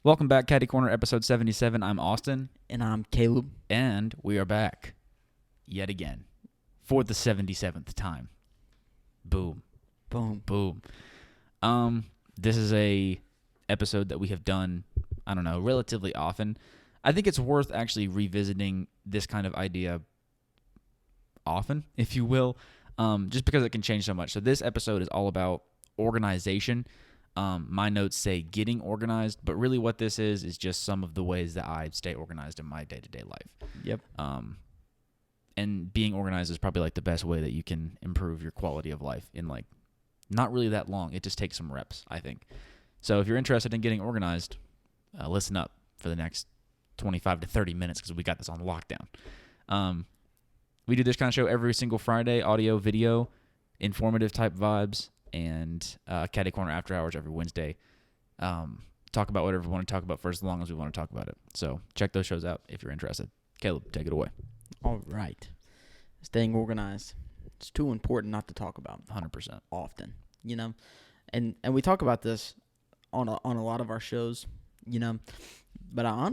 Welcome back, Caddy Corner, episode 77. I'm Austin. And I'm Caleb. And we are back yet again for the 77th time. Boom. Boom. Boom. This is a episode that we have done, relatively often. I think it's worth actually revisiting this kind of idea often, if you will, just because it can change so much. So this episode is all about organization. My notes say getting organized, but really what this is just some of the ways that I stay organized in my day-to-day life. Yep. And being organized is probably like the best way that you can improve your quality of life in like not really that long. It just takes some reps, I think. So if you're interested in getting organized, listen up for the next 25 to 30 minutes because we got this on lockdown. We do this kind of show every single Friday, audio, video, informative type vibes, and Caddy Corner After Hours every Wednesday. Talk about whatever we want to talk about for as long as we want to talk about it. So check those shows out if you're interested. Caleb, take it away. All right. Staying organized. It's too important not to talk about 100%. Often, And we talk about this on a lot of our shows, But I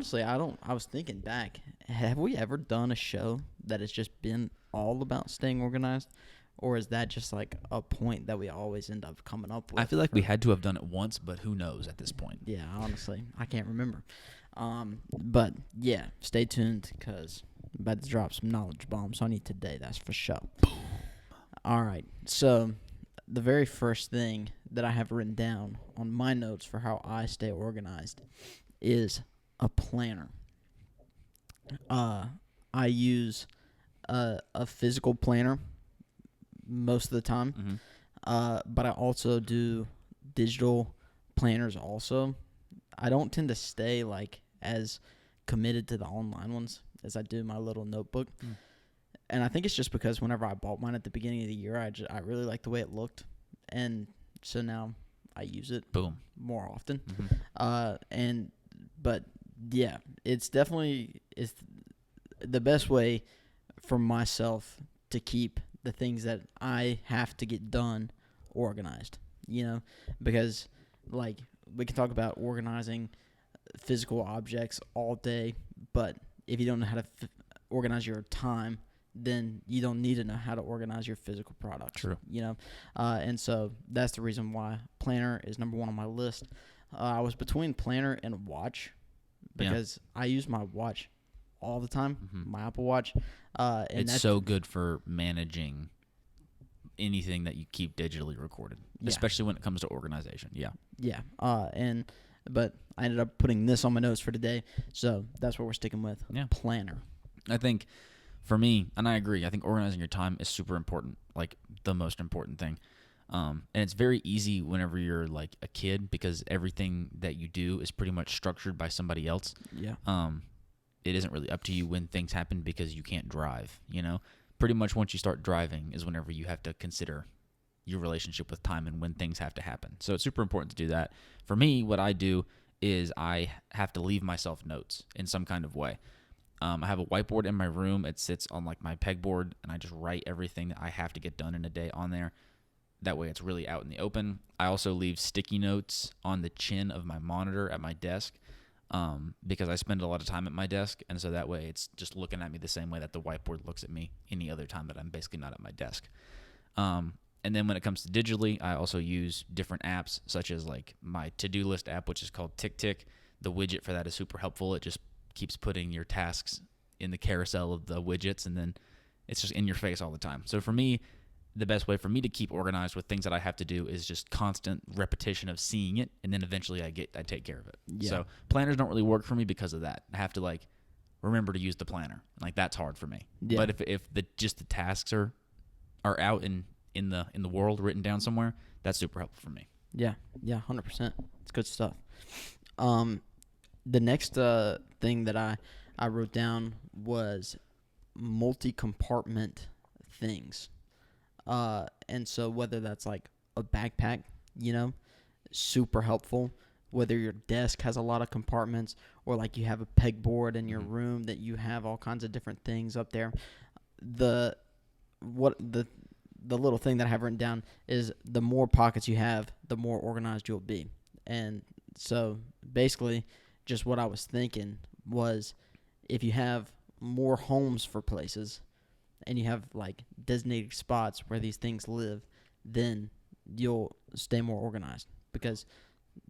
was thinking back, have we ever done a show that has just been all about staying organized? Or is that just like a point that we always end up coming up with? I feel like we had to have done it once, but who knows at this point? Yeah, honestly, I can't remember. But yeah, stay tuned because I'm about to drop some knowledge bombs on you today. That's for sure. Boom. All right. So the very first thing that I have written down on my notes for how I stay organized is a planner. I use a physical planner most of the time, but I also do digital planners also. I don't tend to stay like as committed to the online ones as I do my little notebook. And I think it's just because whenever I bought mine at the beginning of the year, I really liked the way it looked, and so now I use it more often. But yeah, it's definitely the best way for myself to keep the things that I have to get done organized, because like we can talk about organizing physical objects all day, but if you don't know how to organize your time, then you don't need to know how to organize your physical products. True. And so that's the reason why planner is number one on my list. I was between planner and watch because I use my watch all the time, my Apple Watch. And it's so good for managing anything that you keep digitally recorded, especially when it comes to organization. Yeah. But I ended up putting this on my notes for today, so that's what we're sticking with. Yeah. Planner. I think for me, and I agree, I think organizing your time is super important, like the most important thing. And it's very easy whenever you're like a kid because everything that you do is pretty much structured by somebody else. Yeah. It isn't really up to you when things happen because you can't drive, Pretty much once you start driving is whenever you have to consider your relationship with time and when things have to happen. So it's super important to do that. For me, what I do is I have to leave myself notes in some kind of way. I have a whiteboard in my room. It sits on like my pegboard, and I just write everything that I have to get done in a day on there. That way it's really out in the open. I also leave sticky notes on the chin of my monitor at my desk because I spend a lot of time at my desk, and so that way it's just looking at me the same way that the whiteboard looks at me any other time that I'm basically not at my desk. And then when it comes to digitally, I also use different apps such as like my to-do list app, which is called TickTick. The widget for that is super helpful. It just keeps putting your tasks in the carousel of the widgets, and then it's just in your face all the time. So for me, the best way for me to keep organized with things that I have to do is just constant repetition of seeing it, and then eventually I take care of it. Yeah. So planners don't really work for me because of that. I have to like remember to use the planner. Like that's hard for me. Yeah. But if the tasks are out in the world written down somewhere, that's super helpful for me. Yeah, 100%. It's good stuff. The next thing that I wrote down was multi-compartment things. And so whether that's like a backpack, super helpful. Whether your desk has a lot of compartments or like you have a pegboard in your room that you have all kinds of different things up there. The little thing that I have written down is the more pockets you have, the more organized you'll be. And so basically just what I was thinking was if you have more homes for places and you have like designated spots where these things live, then you'll stay more organized because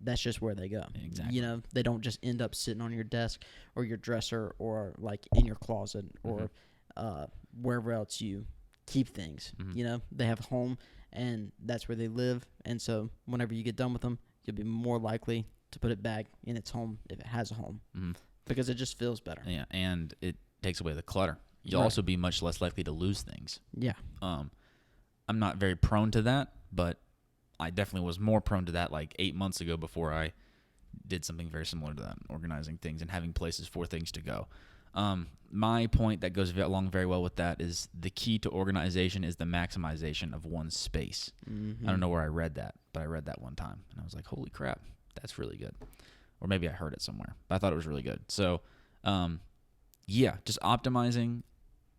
that's just where they go. Exactly. You know, they don't just end up sitting on your desk or your dresser or like in your closet or wherever else you keep things. You know, they have a home and that's where they live. And so whenever you get done with them, you'll be more likely to put it back in its home if it has a home because it just feels better. Yeah, and it takes away the clutter. You'll also be much less likely to lose things. Yeah. I'm not very prone to that, but I definitely was more prone to that like 8 months ago before I did something very similar to that, organizing things and having places for things to go. My point that goes along very well with that is the key to organization is the maximization of one's space. I don't know where I read that, but I read that one time, and I was like, holy crap, that's really good. Or maybe I heard it somewhere, but I thought it was really good. So, yeah, just optimizing.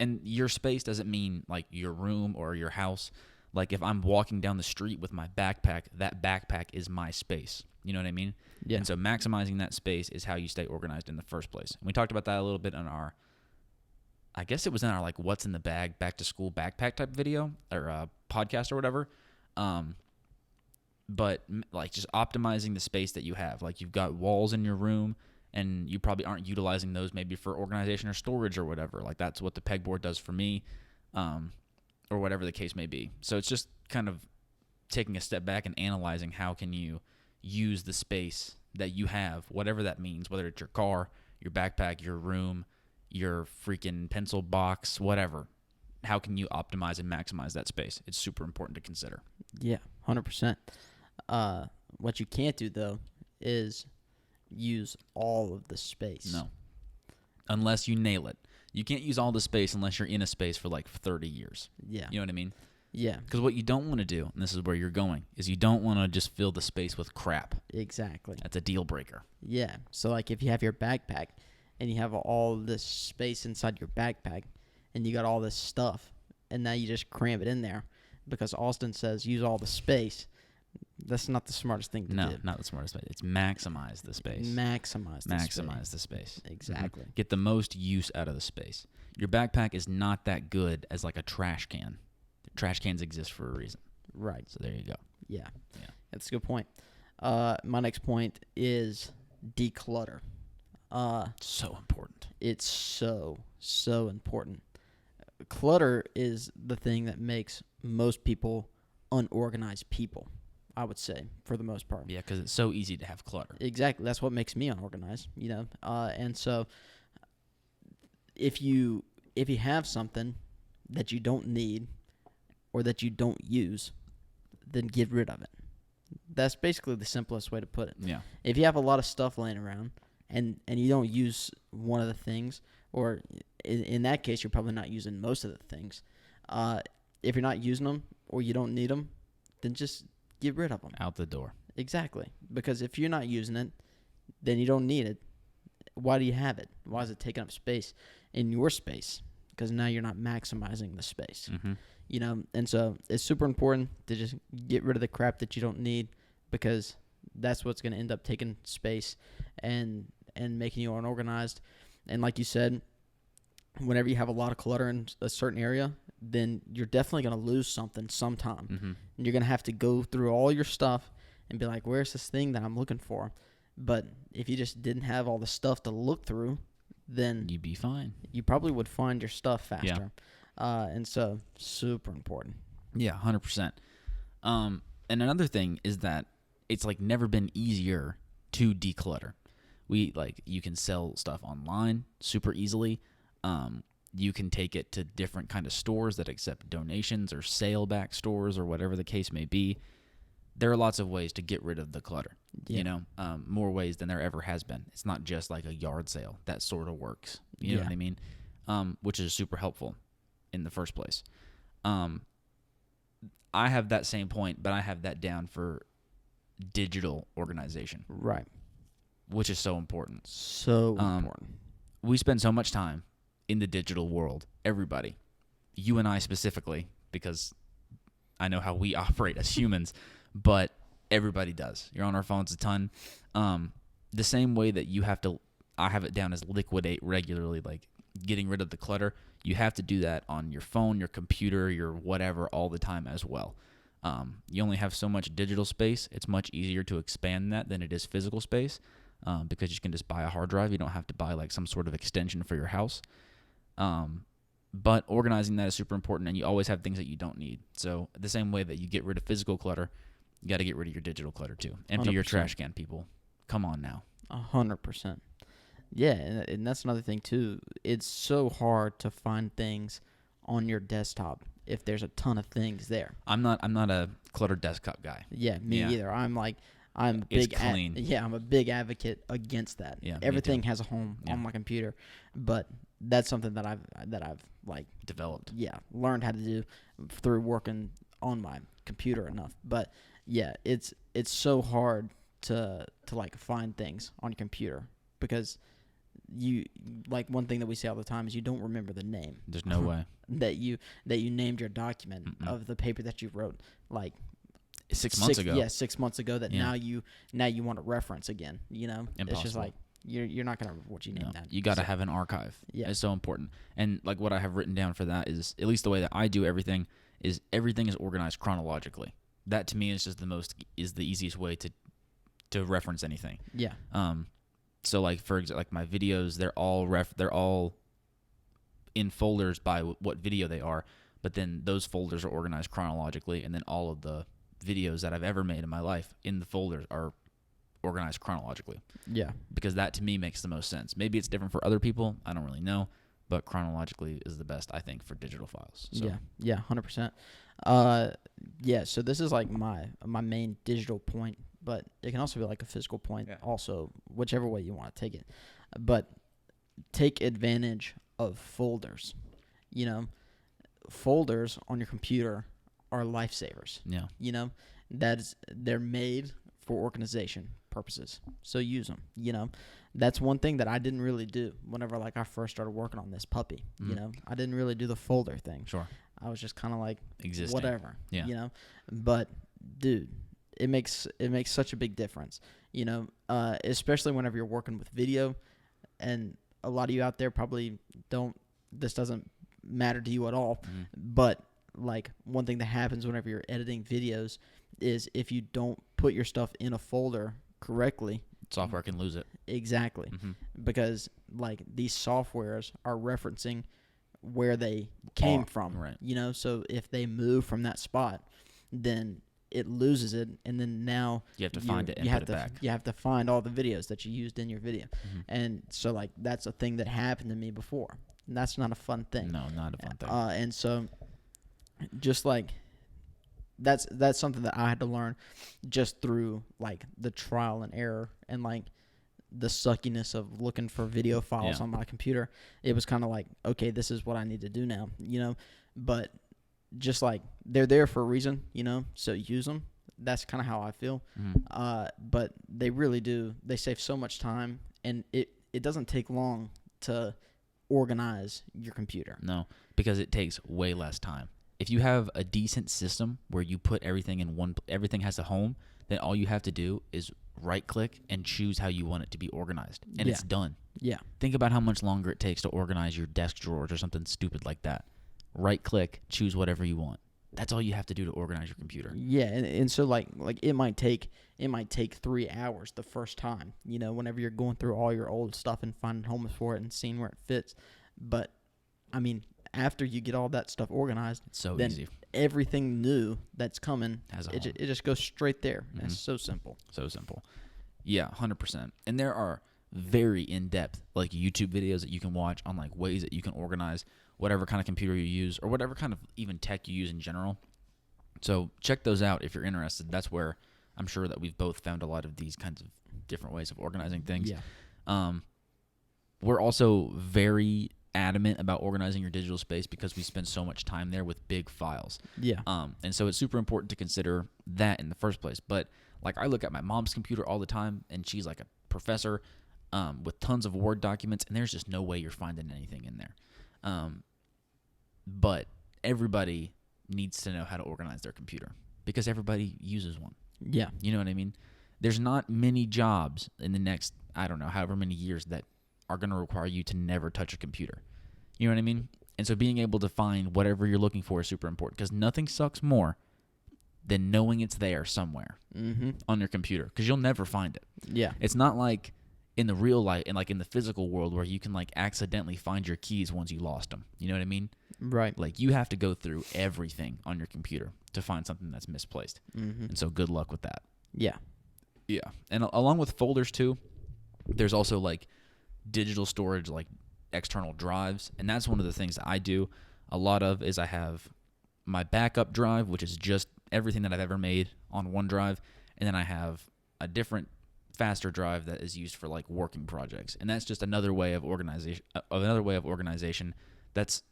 And your space doesn't mean like your room or your house. Like if I'm walking down the street with my backpack, that backpack is my space. You know what I mean? Yeah. And so maximizing that space is how you stay organized in the first place. And we talked about that a little bit on our, I guess it was in our like what's in the bag back to school backpack type video or podcast or whatever. But like just optimizing the space that you have. Like you've got walls in your room and you probably aren't utilizing those maybe for organization or storage or whatever. Like that's what the pegboard does for me, or whatever the case may be. So it's just kind of taking a step back and analyzing how can you use the space that you have, whatever that means, whether it's your car, your backpack, your room, your freaking pencil box, whatever. How can you optimize and maximize that space? It's super important to consider. Yeah, 100%. What you can't do, though, is use all of the space. No. Unless you nail it. You can't use all the space unless you're in a space for like 30 years. Yeah. You know what I mean? Yeah. Because what you don't want to do, and this is where you're going, is you don't want to just fill the space with crap. Exactly. That's a deal breaker. Yeah. So, like, if you have your backpack and you have all this space inside your backpack and you got all this stuff and now you just cram it in there because Austin says use all the space, that's not the smartest thing to do. No, not the smartest way. It's maximize the space. Maximize the space. Exactly. Get the most use out of the space. Your backpack is not that good as like a trash can. Trash cans exist for a reason. Right. So there you go. Yeah. That's a good point. My next point is declutter. So important. It's so important. Clutter is the thing that makes most people unorganized people, I would say, for the most part. Yeah, because it's so easy to have clutter. Exactly. That's what makes me unorganized, you know. And so if you have something that you don't need or that you don't use, then get rid of it. That's basically the simplest way to put it. Yeah. If you have a lot of stuff laying around and you don't use one of the things, or in that case, you're probably not using most of the things. If you're not using them or you don't need them, then just get rid of them. Out the door. Exactly. Because if you're not using it, then you don't need it. Why do you have it? Why is it taking up space in your space? Because now you're not maximizing the space. You know, and so it's super important to just get rid of the crap that you don't need because that's what's going to end up taking space and making you unorganized. And like you said, whenever you have a lot of clutter in a certain area, then you're definitely going to lose something sometime. And you're going to have to go through all your stuff and be like, where's this thing that I'm looking for? But if you just didn't have all the stuff to look through, then you'd be fine. You probably would find your stuff faster. Yeah. And so, super important. Yeah, 100%. And another thing is that it's like never been easier to declutter. You can sell stuff online super easily. You can take it to different kind of stores that accept donations or sale back stores or whatever the case may be. There are lots of ways to get rid of the clutter, you know, more ways than there ever has been. It's not just like a yard sale. That sort of works. You know what I mean? Which is super helpful in the first place. I have that same point, but I have that down for digital organization. Right. Which is so important. So important. We spend so much time in the digital world. Everybody. You and I specifically, because I know how we operate as humans, but everybody does. You're on our phones a ton. the same way that you have to, I have it down as liquidate regularly, like getting rid of the clutter. You have to do that on your phone, your computer, your whatever, all the time as well. You only have so much digital space. It's much easier to expand that than it is physical space, because you can just buy a hard drive. You don't have to buy like some sort of extension for your house. But organizing that is super important, and you always have things that you don't need. So the same way that you get rid of physical clutter, you got to get rid of your digital clutter too. Empty 100%. your trash can, people. Come on now. 100%. Yeah, and that's another thing too. It's so hard to find things on your desktop if there's a ton of things there. I'm not a cluttered desktop guy. Yeah, me either. I'm It's clean. I'm a big advocate against that. Yeah, everything has a home on my computer, but that's something that I've like developed. Yeah, learned how to do through working on my computer enough. But yeah, it's so hard to like find things on your computer because you like one thing that we say all the time is you don't remember the name. There's no way that you named your document of the paper that you wrote like 6 months ago. Yeah, 6 months ago. That now you want to reference again. You know, Impossible. It's just like you're not gonna remember what you named that. You got to have an archive. Yeah, it's so important. And like what I have written down for that is at least the way that I do everything is organized chronologically. That to me is just the easiest way to reference anything. Yeah. So like for example, like my videos, they're all in folders by what video they are, but then those folders are organized chronologically, and then all of the videos that I've ever made in my life in the folders are organized chronologically. Yeah. Because that to me makes the most sense. Maybe it's different for other people. I don't really know, but chronologically is the best I think for digital files. So. Yeah, 100%. Yeah. So this is like my main digital point, but it can also be like a physical point. Yeah. Also, whichever way you want to take it, but take advantage of folders. You know, folders on your computer are lifesavers. Yeah. You know, they're made for organization purposes. So use them. You know, that's one thing that I didn't really do whenever like I first started working on this puppy. You know, I didn't really do the folder thing. Sure. I was just kind of like existing. Whatever. Yeah. You know, but dude, it makes such a big difference. You know, especially whenever you're working with video, and a lot of you out there probably don't. This doesn't matter to you at all. But like one thing that happens whenever you're editing videos is if you don't put your stuff in a folder correctly, software can lose it. Exactly. Because like these softwares are referencing where they came from. Right. You know, so if they move from that spot, then it loses it, and then now you have to find it and put it back. You have to find all the videos that you used in your video. And so like that's a thing that happened to me before. And that's not a fun thing. No, not a fun thing. And so just like that's something that I had to learn just through like the trial and error and like the suckiness of looking for video files on my computer. It was kind of like, okay, this is what I need to do now, you know, but just like they're there for a reason, you know, so use them. That's kind of how I feel. But they really do. They save so much time, and it doesn't take long to organize your computer. No, because it takes way less time. If you have a decent system where you put everything in everything has a home, then all you have to do is right click and choose how you want it to be organized, and it's done. Yeah. Think about how much longer it takes to organize your desk drawers or something stupid like that. Right click, choose whatever you want. That's all you have to do to organize your computer. Yeah, and so like it might take 3 hours the first time, you know, whenever you're going through all your old stuff and finding homes for it and seeing where it fits. But I mean, after you get all that stuff organized, it's so then easy. Everything new that's coming, it just goes straight there. It's so simple. So simple. Yeah, 100%. And there are very in-depth like YouTube videos that you can watch on like ways that you can organize whatever kind of computer you use or whatever kind of even tech you use in general. So check those out if you're interested. That's where I'm sure that we've both found a lot of these kinds of different ways of organizing things. Yeah. We're also very adamant about organizing your digital space because we spend so much time there with big files. Yeah. And so it's super important to consider that in the first place. But like I look at my mom's computer all the time, and she's like a professor with tons of Word documents, and there's just no way you're finding anything in there. But everybody needs to know how to organize their computer because everybody uses one. Yeah. You know what I mean? there's not many jobs in the next, I don't know, however many years that are going to require you to never touch a computer. You know what I mean? And so being able to find whatever you're looking for is super important, because nothing sucks more than knowing it's there somewhere on your computer, because you'll never find it. Yeah. It's not like in the real life and like in the physical world where you can like accidentally find your keys once you lost them. You know what I mean? Right. Like you have to go through everything on your computer to find something that's misplaced. And so good luck with that. Yeah. Yeah. And along with folders too, there's also like digital storage, like external drives. And that's one of the things that I do a lot of is I have my backup drive, which is just everything that I've ever made on one drive. And then I have a different faster drive that is used for like working projects. And that's just another way of organization that's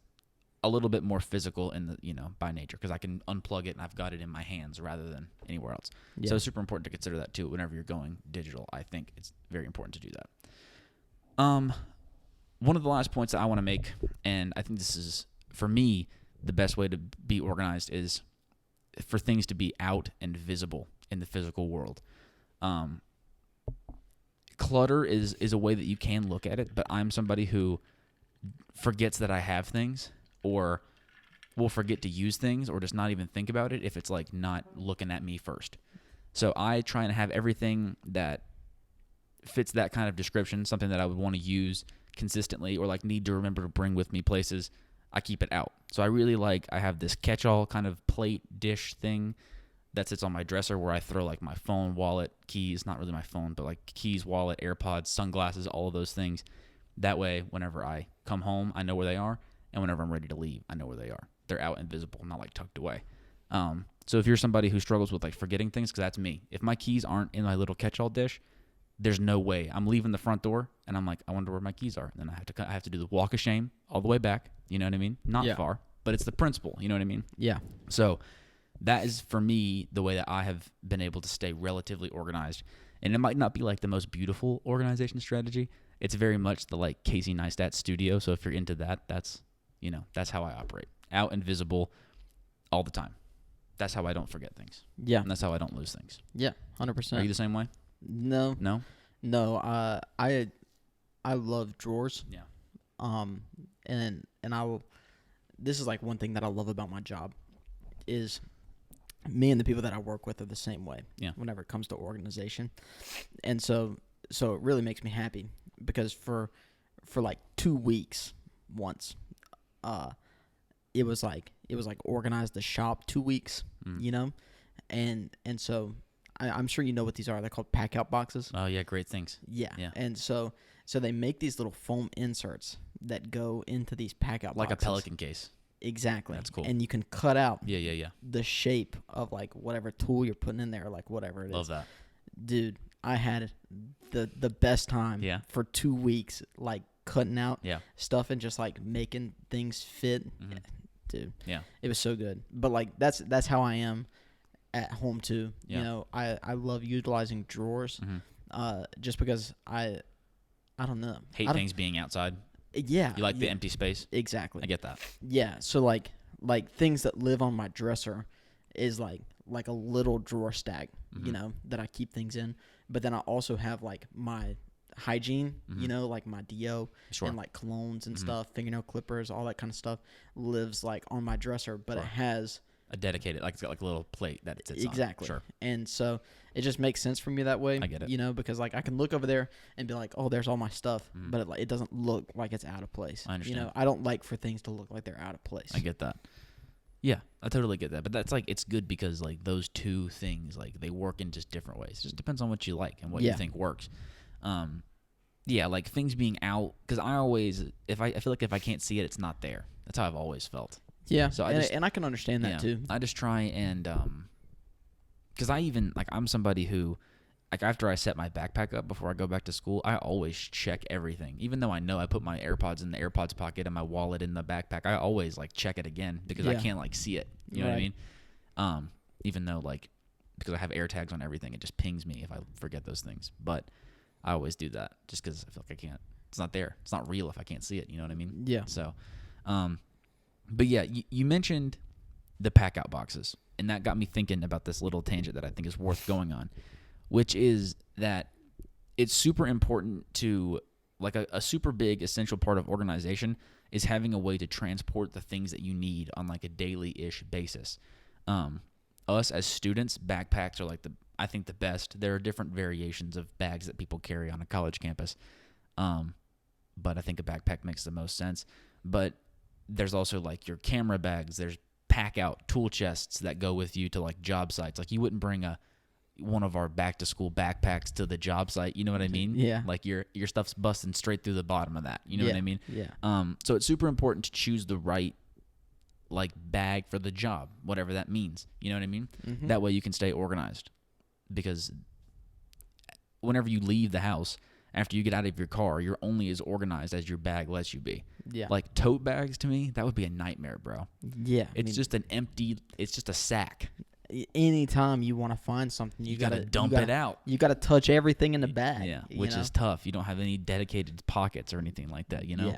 a little bit more physical in the, you know, by nature, because I can unplug it and I've got it in my hands rather than anywhere else. Yeah. So it's super important to consider that too whenever you're going digital. I think it's very important to do that. One of the last points that I want to make, and I think this is, for me, the best way to be organized, is for things to be out and visible in the physical world. Clutter is a way that you can look at it, but I'm somebody who forgets that I have things, or will forget to use things, or just not even think about it if it's like not looking at me first. So I try and have everything that fits that kind of description, something that I would want to use consistently or like need to remember to bring with me places. I keep it out. So I have this catch-all kind of plate dish thing that sits on my dresser where I throw like my phone, wallet, keys, not really my phone, but like keys, wallet, AirPods, sunglasses, all of those things. That way, whenever I come home, I know where they are. And whenever I'm ready to leave, I know where they are. They're out and visible, not like tucked away. So if you're somebody who struggles with like forgetting things, because that's me. If my keys aren't in my little catch-all dish, there's no way. I'm leaving the front door, and I'm like, I wonder where my keys are. And then I have to do the walk of shame all the way back. You know what I mean? Not far, but it's the principle. You know what I mean? Yeah. So that is, for me, the way that I have been able to stay relatively organized. And it might not be like the most beautiful organization strategy. It's very much the like Casey Neistat studio. So if you're into that, that's how I operate. Out and visible all the time. That's how I don't forget things. Yeah. And that's how I don't lose things. Yeah, 100%. Are you the same way? No. I love drawers. Yeah. And I will. This is like one thing that I love about my job is me and the people that I work with are the same way. Yeah. Whenever it comes to organization, and so it really makes me happy because for like 2 weeks once, it was like organize the shop 2 weeks, you know, and so I'm sure you know what these are. They're called pack out boxes. Oh yeah, great things. Yeah. And so they make these little foam inserts that go into these pack out boxes. Like a Pelican case. Exactly. That's cool. And you can cut out the shape of like whatever tool you're putting in there, like whatever it is. Love that. Dude, I had the best time for 2 weeks, like cutting out stuff and just like making things fit. Mm-hmm. Dude. Yeah. It was so good. But like that's how I am at home too. Yeah. You know, I love utilizing drawers just because I don't know. Hate things being outside. Yeah. You like the empty space? Exactly. I get that. Yeah. So like things that live on my dresser is like a little drawer stack, you know, that I keep things in. But then I also have like my hygiene, you know, like my deo and like colognes and stuff, fingernail clippers, all that kind of stuff lives like on my dresser, but it has a dedicated, like it's got like a little plate that it sits on. Exactly. Sure. And so it just makes sense for me that way. I get it. You know, because like I can look over there and be like, oh, there's all my stuff, but it doesn't look like it's out of place. I understand. You know, I don't like for things to look like they're out of place. I get that. Yeah, I totally get that. But that's like, it's good because like those two things, like they work in just different ways. It just depends on what you like and what you think works. Yeah, like things being out, because I always, I feel like if I can't see it, it's not there. That's how I've always felt. Yeah, so and I can understand that too. I just try and, because I even, like I'm somebody who, like after I set my backpack up before I go back to school, I always check everything. Even though I know I put my AirPods in the AirPods pocket and my wallet in the backpack, I always like check it again because I can't like see it. You know what I mean? Even though like, because I have AirTags on everything, it just pings me if I forget those things. But I always do that just because I feel like I can't. It's not there. It's not real if I can't see it. You know what I mean? Yeah. So, but yeah, you mentioned the pack out boxes, and that got me thinking about this little tangent that I think is worth going on. which is that it's super important to, like, a super big essential part of organization is having a way to transport the things that you need on like a daily-ish basis. Us as students, backpacks are like I think the best. There are different variations of bags that people carry on a college campus, but I think a backpack makes the most sense. But there's also like your camera bags. There's pack-out tool chests that go with you to like job sites. Like you wouldn't bring one of our back-to-school backpacks to the job site. You know what I mean? Yeah. Like your stuff's busting straight through the bottom of that. You know what I mean? Yeah. So it's super important to choose the right like bag for the job, whatever that means. You know what I mean? Mm-hmm. That way you can stay organized. Because whenever you leave the house, after you get out of your car, you're only as organized as your bag lets you be. Yeah. Like tote bags to me, that would be a nightmare, bro. Yeah. It's just it's just a sack. Anytime you want to find something, you gotta dump it out. You gotta touch everything in the bag. Yeah, which is tough. You don't have any dedicated pockets or anything like that, you know?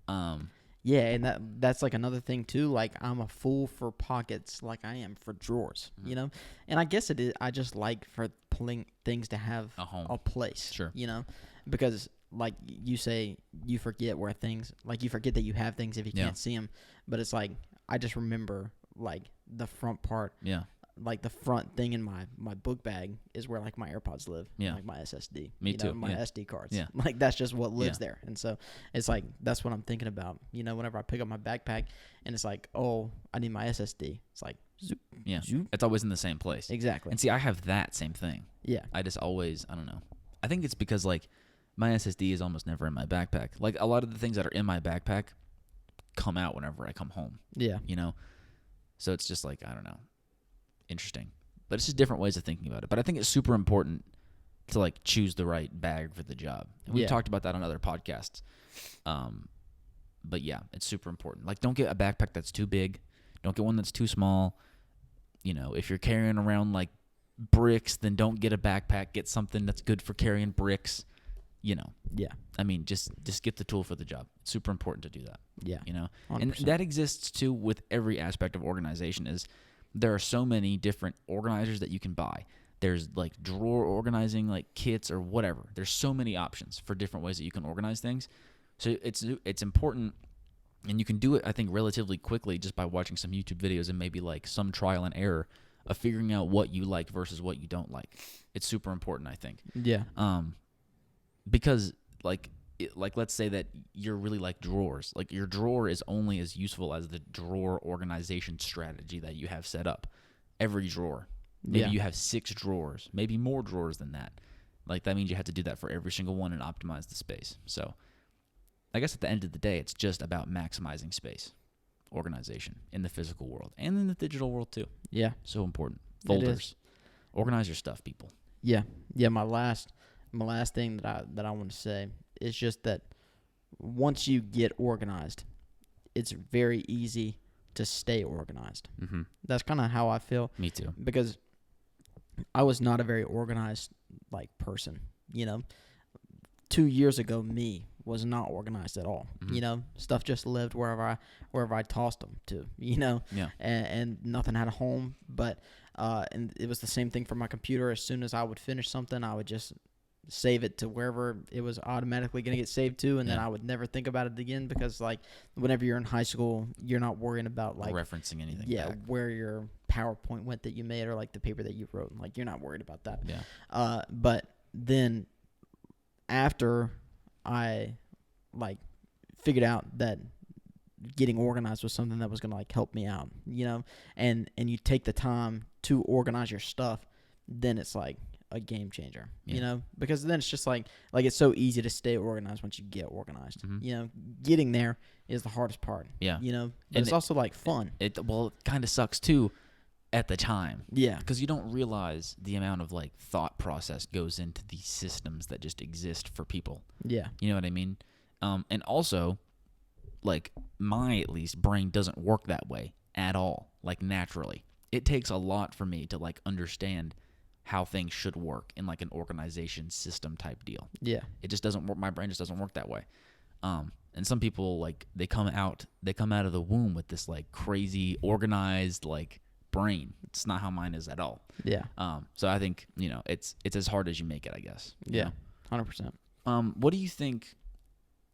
Yeah. Yeah, and that's like another thing too. Like I'm a fool for pockets, like I am for drawers. Mm-hmm. You know, and I guess it is. I just like for pulling things to have a home, a place. Sure. You know, because like you say, you forget where things. Like you forget that you have things if you can't see them. But it's like I just remember like the front part. Yeah. Like the front thing in my book bag is where like my AirPods live. Yeah. Like my SSD. Me too. My SD cards. Yeah. Like that's just what lives there. And so it's like that's what I'm thinking about. You know, whenever I pick up my backpack and it's like, oh, I need my SSD. It's like zoop. Yeah. Zoop. It's always in the same place. Exactly. And see, I have that same thing. Yeah. I just always, I don't know. I think it's because like my SSD is almost never in my backpack. Like a lot of the things that are in my backpack come out whenever I come home. Yeah. You know? So it's just like, I don't know. Interesting. But it's just different ways of thinking about it. But I think it's super important to like choose the right bag for the job. And we've talked about that on other podcasts. But yeah, it's super important. Like don't get a backpack that's too big. Don't get one that's too small. You know, if you're carrying around like bricks, then don't get a backpack. Get something that's good for carrying bricks. You know. Yeah. I mean, just get the tool for the job. It's super important to do that. Yeah. You know. 100%. And that exists too with every aspect of organization is there are so many different organizers that you can buy. There's like drawer organizing like kits or whatever. There's so many options for different ways that you can organize things. So it's important, and you can do it, I think, relatively quickly just by watching some YouTube videos and maybe like some trial and error of figuring out what you like versus what you don't like. It's super important, I think. Yeah. Because like let's say that you're really like drawers. Like your drawer is only as useful as the drawer organization strategy that you have set up. Every drawer. Maybe you have 6 drawers, maybe more drawers than that. Like that means you have to do that for every single one and optimize the space. So I guess at the end of the day, it's just about maximizing space, organization in the physical world and in the digital world too. Yeah. So important. Folders. Organize your stuff, people. Yeah. Yeah. My last thing that I want to say is just that once you get organized, it's very easy to stay organized. Mm-hmm. That's kind of how I feel. Me too. Because I was not a very organized like person. You know, 2 years ago, me was not organized at all. Mm-hmm. You know, stuff just lived wherever I tossed them to. You know, and nothing had a home. But and it was the same thing for my computer. As soon as I would finish something, I would just save it to wherever it was automatically going to get saved to, and then I would never think about it again because, like, whenever you're in high school, you're not worrying about, like, referencing anything back. Where your PowerPoint went that you made or, like, the paper that you wrote. Like, you're not worried about that. Yeah. But then after I, like, figured out that getting organized was something that was going to, like, help me out, you know, and you take the time to organize your stuff, then it's, like, a game changer, you know, because then it's just like it's so easy to stay organized once you get organized. Mm-hmm. You know, getting there is the hardest part. Yeah, you know, but it's also like fun. It kind of sucks too at the time. Yeah, because you don't realize the amount of like thought process goes into these systems that just exist for people. Yeah, you know what I mean. And also, like my at least brain doesn't work that way at all. Like naturally, it takes a lot for me to like understand how things should work in like an organization system type deal. Yeah. It just doesn't work. My brain just doesn't work that way. And some people like they come out of the womb with this like crazy organized like brain. It's not how mine is at all. Yeah. So I think, it's as hard as you make it, I guess. Yeah. 100%. What do you think,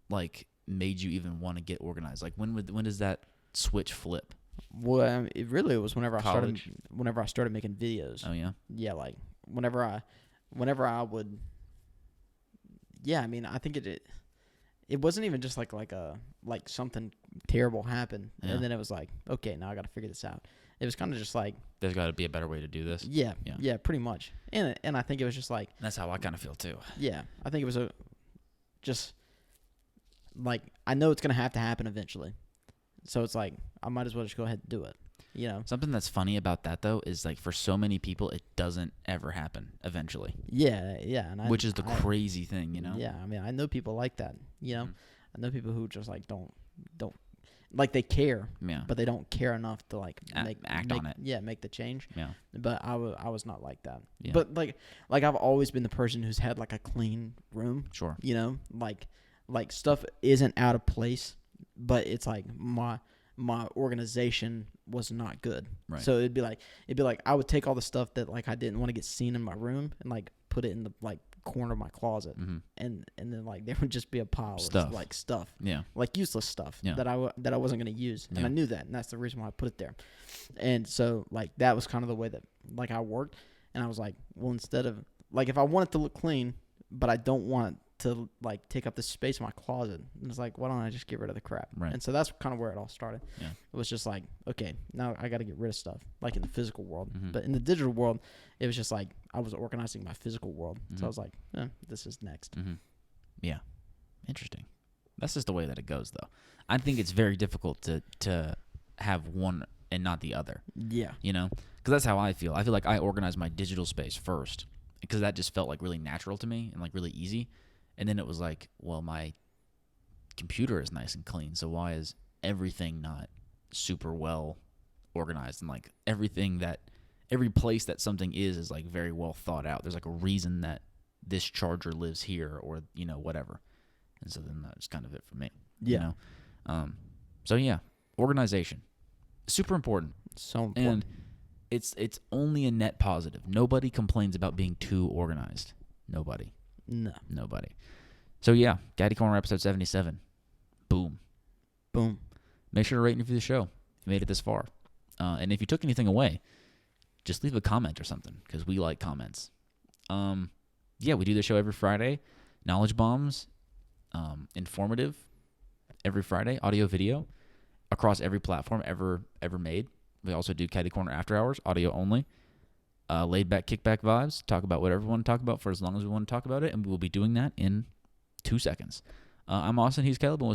like, made you even want to get organized? Like, when does that switch flip? Well, it really was whenever College? I started making videos. Oh yeah. Yeah, like whenever I would. Yeah, I mean, I think it wasn't even just like something terrible happened, Yeah. and then it was like, okay, now I got to figure this out. It was kind of just like, There's got to be a better way to do this. yeah, Yeah. yeah, pretty much. And I think it was just like, That's how I kind of feel too. yeah, I think it was just like, I know it's gonna have to happen eventually, so it's like I might as well just go ahead and do it. Something that's funny about that though is like for so many people it doesn't ever happen eventually. Yeah, yeah, and Which is the crazy thing, Yeah, I mean, I know people like that. Mhm. I know people who just like don't like they care, Yeah. but they don't care enough to like Act on it. Yeah, make the change. Yeah. But I was not like that. Yeah. But like I've always been the person who's had like a clean room. Sure. Like stuff isn't out of place, but it's like my organization was not good. Right. So it'd be like I would take all the stuff that like I didn't want to get seen in my room and like put it in the like corner of my closet, Mm-hmm. and then like there would just be a pile Stuff. of like stuff, Yeah. like useless stuff Yeah. that I wasn't gonna use, and Yeah. I knew that, and that's the reason why I put it there. And so like that was kind of the way that like I worked, and I was like, well, instead of like if I want it to look clean, but I don't want it to like take up the space in my closet, and it's like, why don't I just get rid of the crap? Right. And so that's kind of where it all started. Yeah. It was just like, okay, now I got to get rid of stuff like in the physical world, Mhm. but in the digital world, it was just like I was organizing my physical world. Mhm. So I was like, this is next. Mm-hmm. Yeah. Interesting. That's just the way that it goes, though. I think it's very difficult to have one and not the other. Yeah. Because that's how I feel. I feel like I organize my digital space first because that just felt like really natural to me and like really easy. And then it was like, well, my computer is nice and clean, so why is everything not super well organized? And like every place that something is like very well thought out. There's like a reason that this charger lives here or whatever. And so then that's kind of it for me. Yeah. So yeah, organization, super important. So important. And it's only a net positive. Nobody complains about being too organized. Nobody. Nobody. So yeah, Caddy Corner episode 77. Boom. Make sure to rate and review the show if you made it this far. And if you took anything away, just leave a comment or something because we like comments. Yeah, we do the show every Friday. Knowledge bombs, informative every Friday, audio, video, across every platform ever made. We also do Caddy Corner After Hours, audio only. Laid back, kickback vibes. Talk about whatever we want to talk about for as long as we want to talk about it, and we will be doing that in 2 seconds. I'm Austin. He's Caleb. And we'll